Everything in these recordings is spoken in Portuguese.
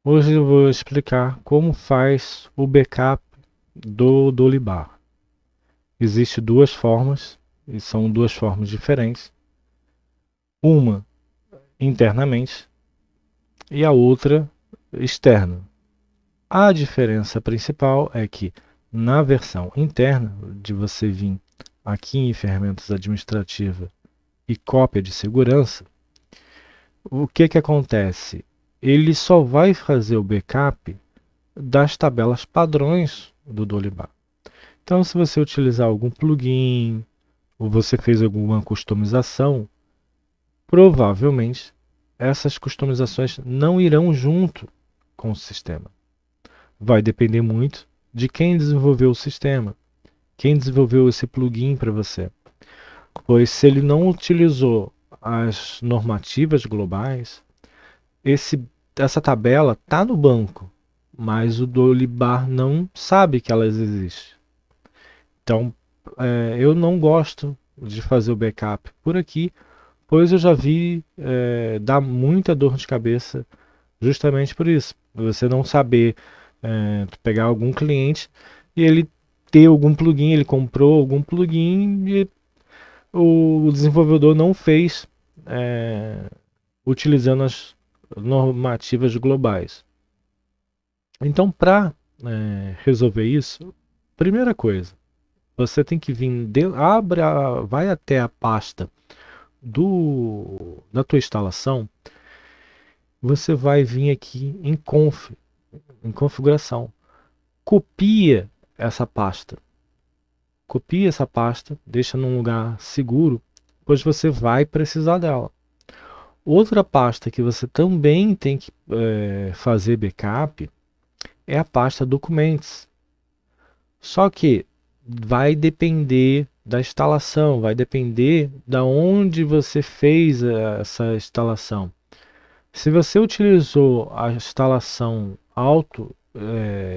Hoje eu vou explicar como faz o backup do Dolibar. Existem duas formas, e são duas formas diferentes. Uma internamente e a outra externa. A diferença principal é que na versão interna, de você vir aqui em ferramentas administrativas e cópia de segurança, o que acontece? Ele só vai fazer o backup das tabelas padrões do Dolibar. Então, se você utilizar algum plugin ou você fez alguma customização, provavelmente essas customizações não irão junto com o sistema. Vai depender muito de quem desenvolveu o sistema, quem desenvolveu esse plugin para você. Pois se ele não utilizou as normativas globais, essa tabela está no banco, mas o Dolibar não sabe que elas existem. Então, eu não gosto de fazer o backup por aqui, pois eu já vi dar muita dor de cabeça justamente por isso. Você não saber pegar algum cliente e ele ter algum plugin, ele comprou algum plugin e o desenvolvedor não fez utilizando as normativas globais. Então, para resolver isso, primeira coisa, você tem que vir, vai até a pasta da tua instalação, você vai vir aqui em configuração. Copia essa pasta. Copia essa pasta, deixa num lugar seguro, pois você vai precisar dela. Outra pasta que você também tem que fazer backup é a pasta documentos. Só que vai depender da instalação, vai depender da onde você fez essa instalação. Se você utilizou a instalação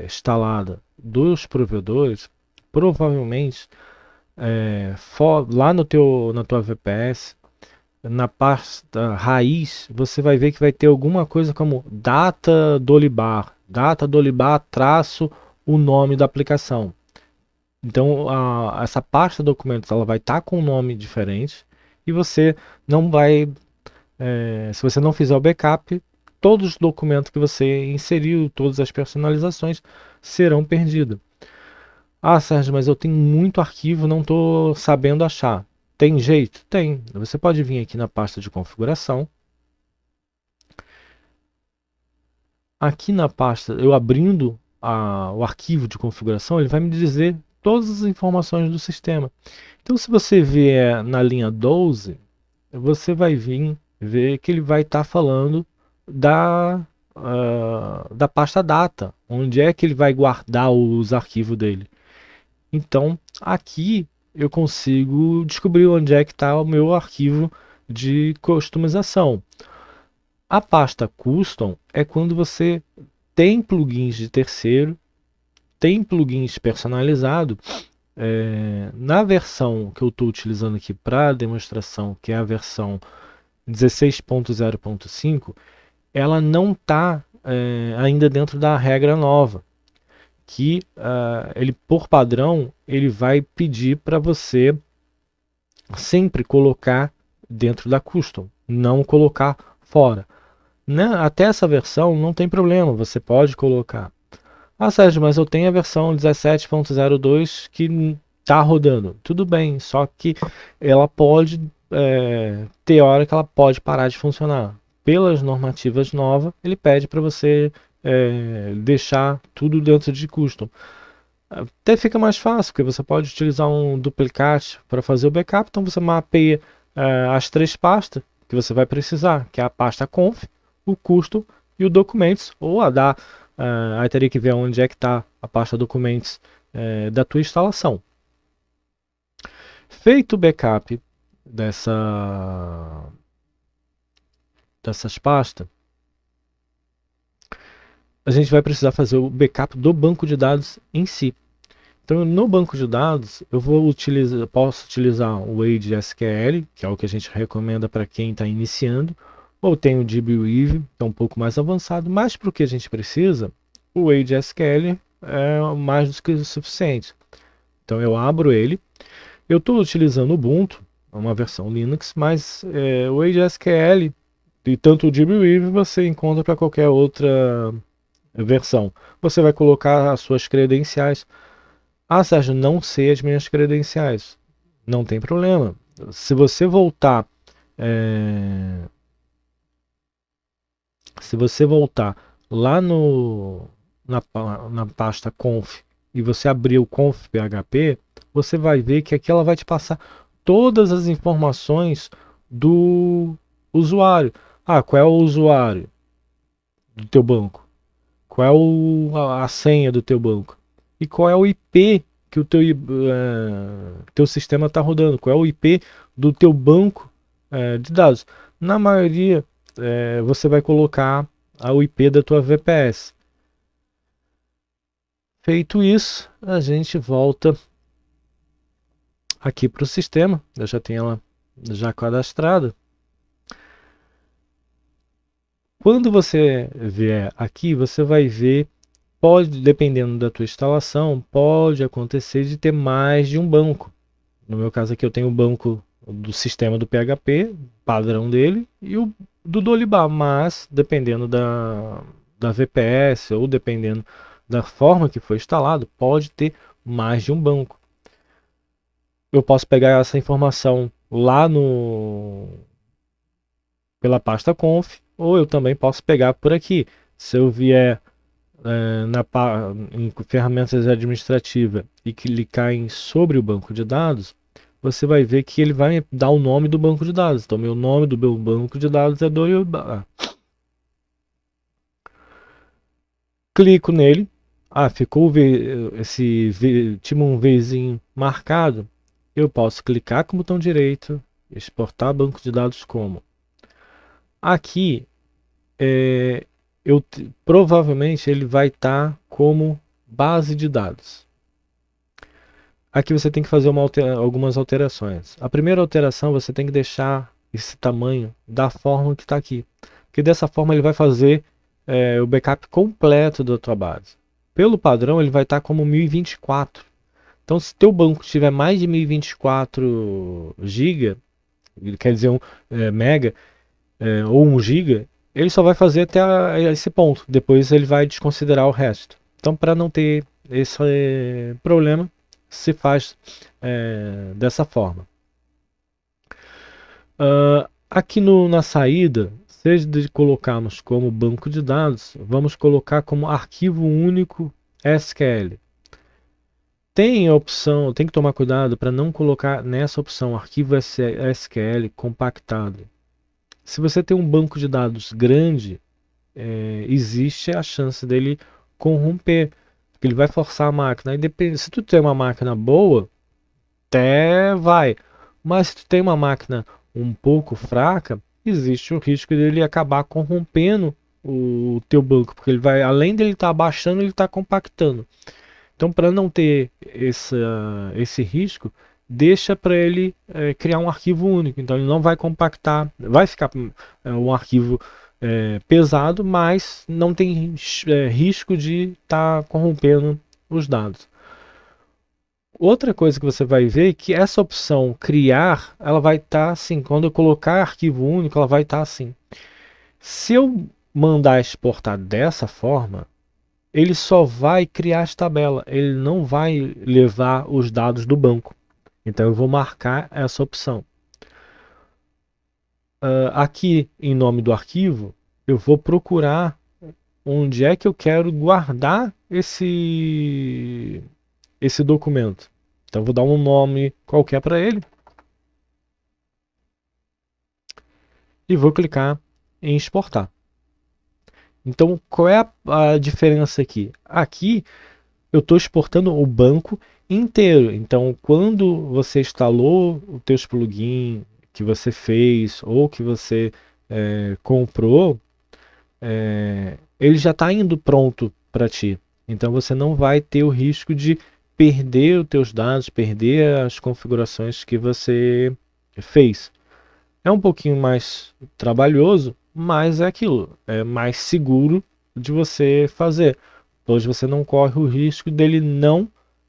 instalada dos provedores, provavelmente lá na tua VPS, na pasta raiz, você vai ver que vai ter alguma coisa como data dolibar traço o nome da aplicação. Então, essa pasta de documentos ela vai estar com um nome diferente e você não vai, se você não fizer o backup, todos os documentos que você inseriu, todas as personalizações serão perdidos. Ah, Sérgio, mas eu tenho muito arquivo, não estou sabendo achar. Tem jeito? Tem. Você pode vir aqui na pasta de configuração. Aqui na pasta, eu abrindo o arquivo de configuração, ele vai me dizer todas as informações do sistema. Então, se você vier na linha 12, você vai ver que ele vai estar falando da pasta data, onde é que ele vai guardar os arquivos dele. Então, aqui eu consigo descobrir onde é que está o meu arquivo de customização. A pasta custom é quando você tem plugins de terceiro, tem plugins personalizados. Na versão que eu estou utilizando aqui para demonstração, que é a versão 16.0.5, ela não está ainda dentro da regra nova, que ele por padrão ele vai pedir para você sempre colocar dentro da custom, não colocar fora. Né? Até essa versão não tem problema, você pode colocar. Ah, Sérgio, mas eu tenho a versão 17.02 que está rodando. Tudo bem, só que ela pode ter hora que ela pode parar de funcionar. Pelas normativas novas, ele pede para você deixar tudo dentro de custom. Até fica mais fácil, porque você pode utilizar um duplicate para fazer o backup, então você mapeia as três pastas que você vai precisar, que é a pasta conf, o custom e o documentos, ou aí teria que ver onde é que está a pasta documentos da tua instalação. Feito o backup dessas pastas, a gente vai precisar fazer o backup do banco de dados em si. Então, no banco de dados, posso utilizar o Wade SQL, que é o que a gente recomenda para quem está iniciando, ou tem o DBWeave, que é um pouco mais avançado, mas para o que a gente precisa, o AgeSQL é mais do que o suficiente. Então eu abro ele, eu estou utilizando o Ubuntu, uma versão Linux, mas o AgeSQL e tanto o DBWeave você encontra para qualquer outra versão. Você vai colocar as suas credenciais. Ah, Sérgio, não sei as minhas credenciais. Não tem problema. Se você voltar, é, se você voltar lá na pasta conf e você abrir o conf PHP, você vai ver que aqui ela vai te passar todas as informações do usuário. Ah, qual é o usuário do teu banco? Qual é a senha do teu banco? E qual é o IP que o teu sistema está rodando? Qual é o IP do teu banco de dados? Na maioria, você vai colocar o IP da tua VPS. Feito isso, a gente volta aqui para o sistema. Eu já tenho ela já cadastrada. Quando você vier aqui, você vai ver, pode, dependendo da tua instalação, pode acontecer de ter mais de um banco. No meu caso aqui eu tenho o banco do sistema do PHP, padrão dele, e o do Dolibá, mas dependendo da VPS ou dependendo da forma que foi instalado, pode ter mais de um banco. Eu posso pegar essa informação lá pela pasta conf, ou eu também posso pegar por aqui. Se eu vier em ferramentas administrativas e clicar em sobre o banco de dados, você vai ver que ele vai dar o nome do banco de dados. Então, meu nome do meu banco de dados é Dolibá. Clico nele. Ah, ficou tipo um Vzinho marcado. Eu posso clicar com o botão direito, exportar banco de dados como. Aqui, provavelmente ele vai estar como base de dados. Aqui você tem que fazer algumas alterações. A primeira alteração, você tem que deixar esse tamanho da forma que está aqui. Porque dessa forma ele vai fazer o backup completo da tua base. Pelo padrão, ele vai estar como 1024. Então, se teu banco tiver mais de 1024 GB, quer dizer, mega, ou 1 GB, ele só vai fazer até esse ponto. Depois ele vai desconsiderar o resto. Então, para não ter esse problema, se faz dessa forma. Aqui na saída, seja de colocarmos como banco de dados, vamos colocar como arquivo único SQL. Tem a opção, tem que tomar cuidado para não colocar nessa opção arquivo SQL compactado. Se você tem um banco de dados grande, existe a chance dele corromper, porque ele vai forçar a máquina. E se tu tem uma máquina boa, até vai. Mas se tu tem uma máquina um pouco fraca, existe o risco dele acabar corrompendo o teu banco, porque ele vai, além dele estar baixando, ele está compactando. Então, para não ter esse risco, deixa para ele criar um arquivo único. Então, ele não vai compactar, vai ficar um arquivo pesado, mas não tem risco de estar corrompendo os dados. Outra coisa que você vai ver é que essa opção criar, ela vai estar assim, quando eu colocar arquivo único, ela vai estar assim. Se eu mandar exportar dessa forma, ele só vai criar as tabelas, ele não vai levar os dados do banco. Então eu vou marcar essa opção. Aqui em nome do arquivo, eu vou procurar onde é que eu quero guardar esse documento. Então eu vou dar um nome qualquer para ele e vou clicar em exportar. Então qual é a diferença aqui? Aqui eu estou exportando o banco inteiro. Então, quando você instalou os teus plugins que você fez ou que você comprou, ele já está indo pronto para ti. Então, você não vai ter o risco de perder os teus dados, perder as configurações que você fez. É um pouquinho mais trabalhoso, mas é aquilo, é mais seguro de você fazer, pois você não corre o risco dele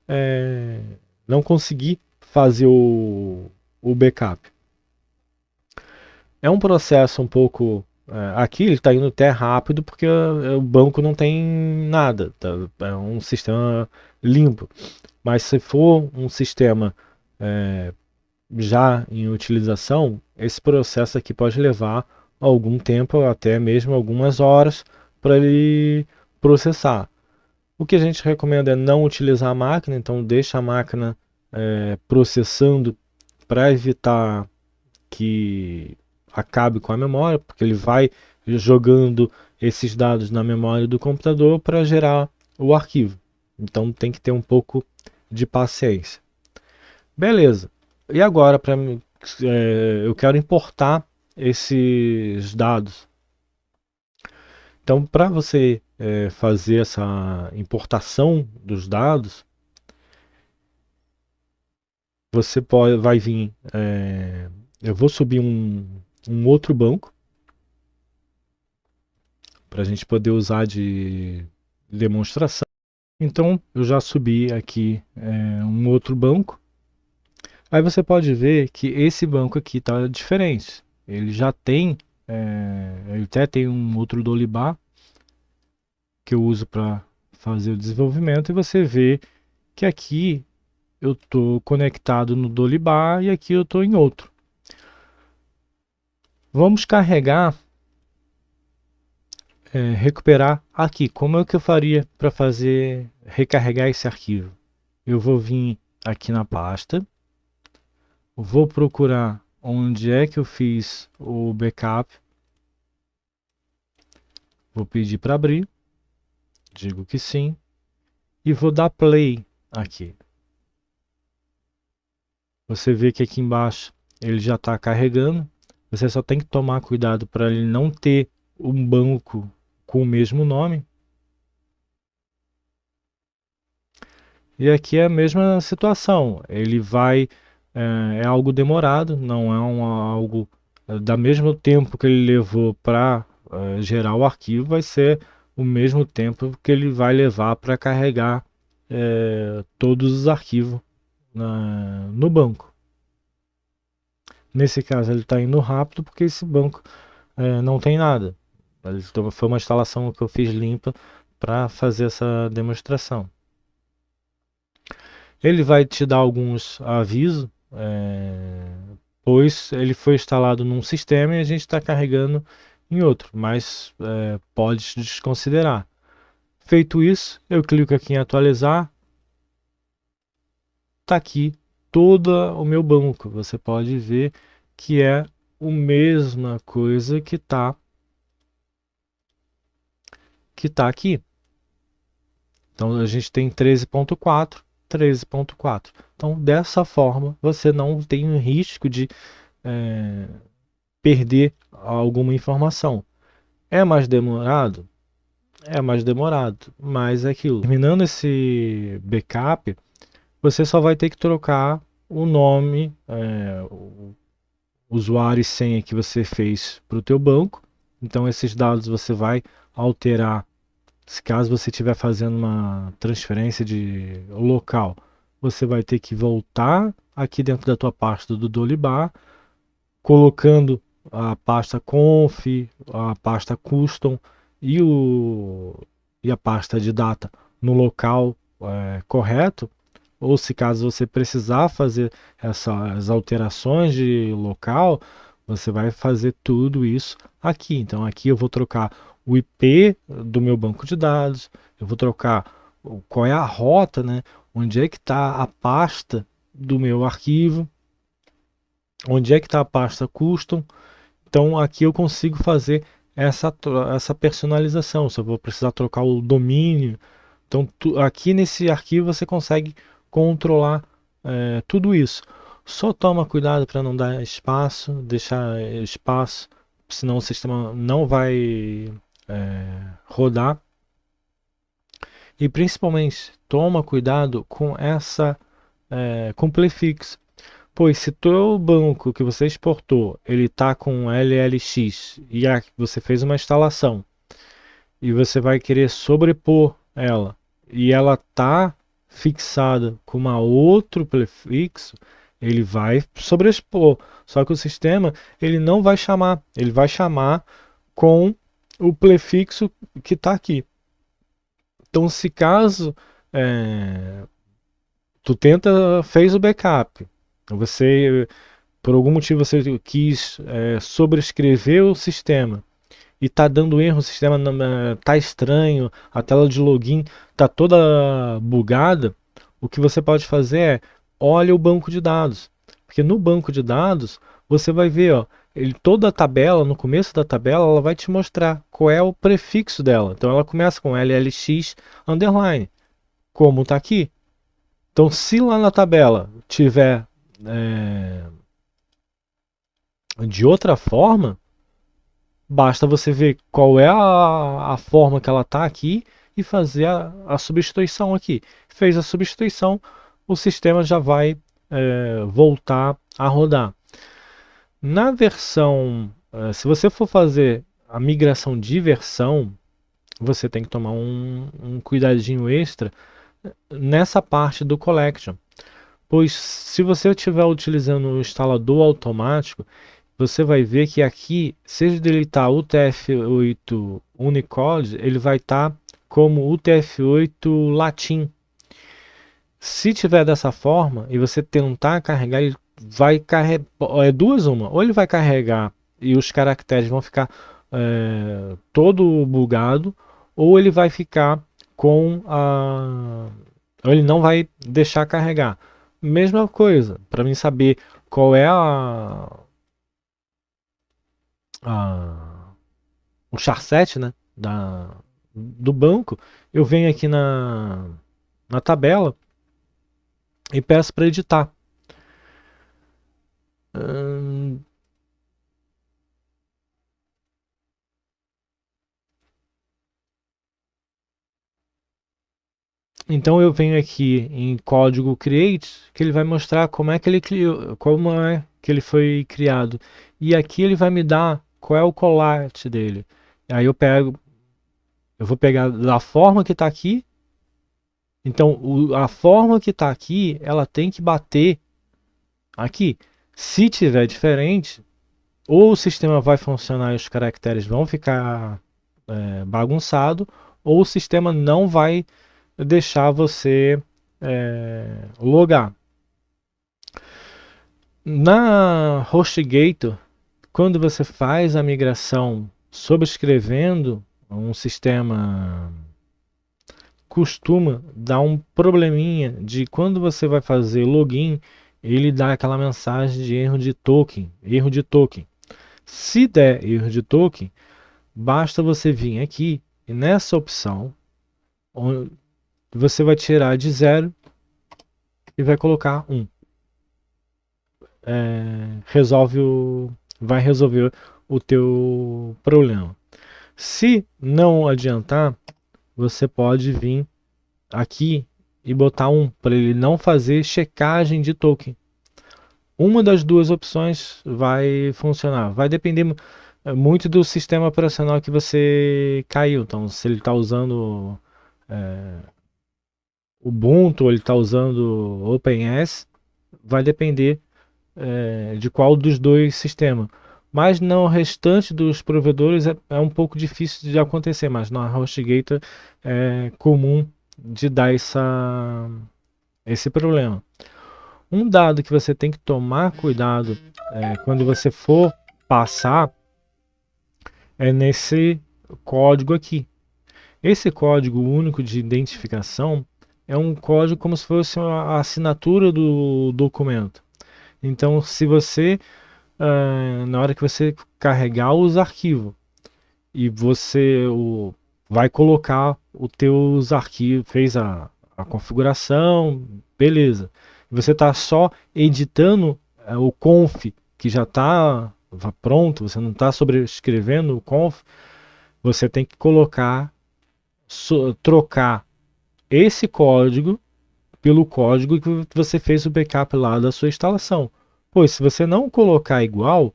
é, não conseguir fazer o backup. É um processo um pouco. Aqui ele está indo até rápido porque o banco não tem nada, tá? É um sistema limpo. Mas se for um sistema já em utilização, esse processo aqui pode levar algum tempo, até mesmo algumas horas, para ele processar. O que a gente recomenda é não utilizar a máquina, então deixa a máquina processando para evitar que acabe com a memória, porque ele vai jogando esses dados na memória do computador para gerar o arquivo. Então tem que ter um pouco de paciência. Beleza. E agora eu quero importar esses dados. Então, para você fazer essa importação dos dados, vai vir. Eu vou subir um outro banco para a gente poder usar de demonstração. Então, eu já subi aqui um outro banco. Aí você pode ver que esse banco aqui está diferente. Ele já tem, ele até tem um outro Dolibá que eu uso para fazer o desenvolvimento e você vê que aqui eu estou conectado no Dolibá e aqui eu estou em outro. Vamos carregar, recuperar aqui. Como é que eu faria para fazer recarregar esse arquivo? Eu vou vir aqui na pasta, vou procurar onde é que eu fiz o backup, vou pedir para abrir, digo que sim, e vou dar play aqui. Você vê que aqui embaixo ele já está carregando. Você só tem que tomar cuidado para ele não ter um banco com o mesmo nome. E aqui é a mesma situação. Ele vai, é algo demorado, não é algo da mesmo tempo que ele levou para gerar o arquivo, vai ser o mesmo tempo que ele vai levar para carregar todos os arquivos no banco. Nesse caso ele está indo rápido porque esse banco não tem nada. Foi uma instalação que eu fiz limpa para fazer essa demonstração. Ele vai te dar alguns avisos, pois ele foi instalado num sistema e a gente está carregando em outro, mas pode desconsiderar. Feito isso, eu clico aqui em atualizar. Está aqui todo o meu banco. Você pode ver que é a mesma coisa que está aqui. Então a gente tem 13.4, 13.4. Então dessa forma você não tem o risco de perder alguma informação. É mais demorado? É mais demorado, mas é aquilo. Terminando esse backup, você só vai ter que trocar o nome, o usuário e senha que você fez para o teu banco. Então esses dados você vai alterar. Se caso você estiver fazendo uma transferência de local, você vai ter que voltar aqui dentro da tua pasta do Dolibá, colocando a pasta conf, a pasta custom e a pasta de data no local correto, ou se caso você precisar fazer essas alterações de local, você vai fazer tudo isso aqui. Então aqui eu vou trocar o IP do meu banco de dados, eu vou trocar qual é a rota, né? Onde é que está a pasta do meu arquivo, onde é que está a pasta custom. Então aqui eu consigo fazer essa personalização. Se eu vou precisar trocar o domínio, então aqui nesse arquivo você consegue controlar tudo isso. Só toma cuidado para não dar espaço, deixar espaço, senão o sistema não vai rodar. E principalmente toma cuidado com essa com o prefixo, Pois se teu banco que você exportou, ele tá com LLX e você fez uma instalação e você vai querer sobrepor ela e ela tá fixada com uma outro prefixo, ele vai sobrepor. Só que o sistema ele não vai chamar, ele vai chamar com o prefixo que está aqui. Então, se caso tu fez o backup, você por algum motivo você quis sobrescrever o sistema e tá dando erro, o sistema tá estranho, a tela de login tá toda bugada, o que você pode fazer é olha o banco de dados. Porque no banco de dados você vai ver, ó, toda a tabela, no começo da tabela, ela vai te mostrar qual é o prefixo dela. Então ela começa com LLX underline, como está aqui. Então se lá na tabela tiver de outra forma, basta você ver qual é a forma que ela está aqui e fazer a substituição aqui. Fez a substituição, o sistema já vai voltar a rodar. Na versão, se você for fazer a migração de versão, você tem que tomar um cuidadinho extra nessa parte do collection. Pois se você estiver utilizando o instalador automático, você vai ver que aqui, seja dele estar UTF-8 Unicode, ele vai estar como UTF-8 Latim. Se tiver dessa forma e você tentar carregar, ele vai carregar, duas uma, ou ele vai carregar e os caracteres vão ficar todo bugado, ou ele vai ficar com a, ou ele não vai deixar carregar. Mesma coisa, para mim saber qual é o charset, né, do banco, eu venho aqui na tabela e peço para editar. Então eu venho aqui em código create, que ele vai mostrar como é que ele criou, como é que ele foi criado. E aqui ele vai me dar qual é o collect dele. Aí eu vou pegar da forma que está aqui. Então a forma que está aqui, ela tem que bater aqui. Se tiver diferente, ou o sistema vai funcionar e os caracteres vão ficar bagunçado, ou o sistema não vai deixar você logar. Na HostGator, quando você faz a migração sobrescrevendo um sistema, costuma dar um probleminha de quando você vai fazer login, ele dá aquela mensagem de erro de token, Se der erro de token, basta você vir aqui e nessa opção, você vai tirar de 0 e vai colocar 1. Vai resolver o teu problema. Se não adiantar, você pode vir aqui e botar 1 para ele não fazer checagem de token. Uma das duas opções vai funcionar. Vai depender muito do sistema operacional que você caiu. Então, se ele está usando Ubuntu ou ele está usando OpenS, vai depender de qual dos dois sistemas. Mas no restante dos provedores é um pouco difícil de acontecer, mas na HostGator é comum de dar esse problema. Um dado que você tem que tomar cuidado quando você for passar é nesse código aqui. Esse código único de identificação é um código como se fosse a assinatura do documento. Então, se você, na hora que você carregar os arquivos e você vai colocar os teus arquivos, fez a configuração, beleza. Você está só editando o conf, que já está pronto, você não está sobrescrevendo o conf, você tem que trocar esse código pelo código que você fez o backup lá da sua instalação. Pois se você não colocar igual,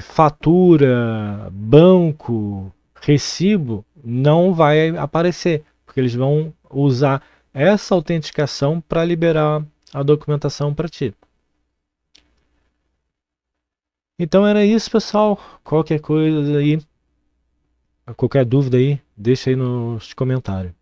fatura, banco, recibo, não vai aparecer, porque eles vão usar essa autenticação para liberar a documentação para ti. Então era isso, pessoal. Qualquer coisa aí, qualquer dúvida aí, deixa aí nos comentários.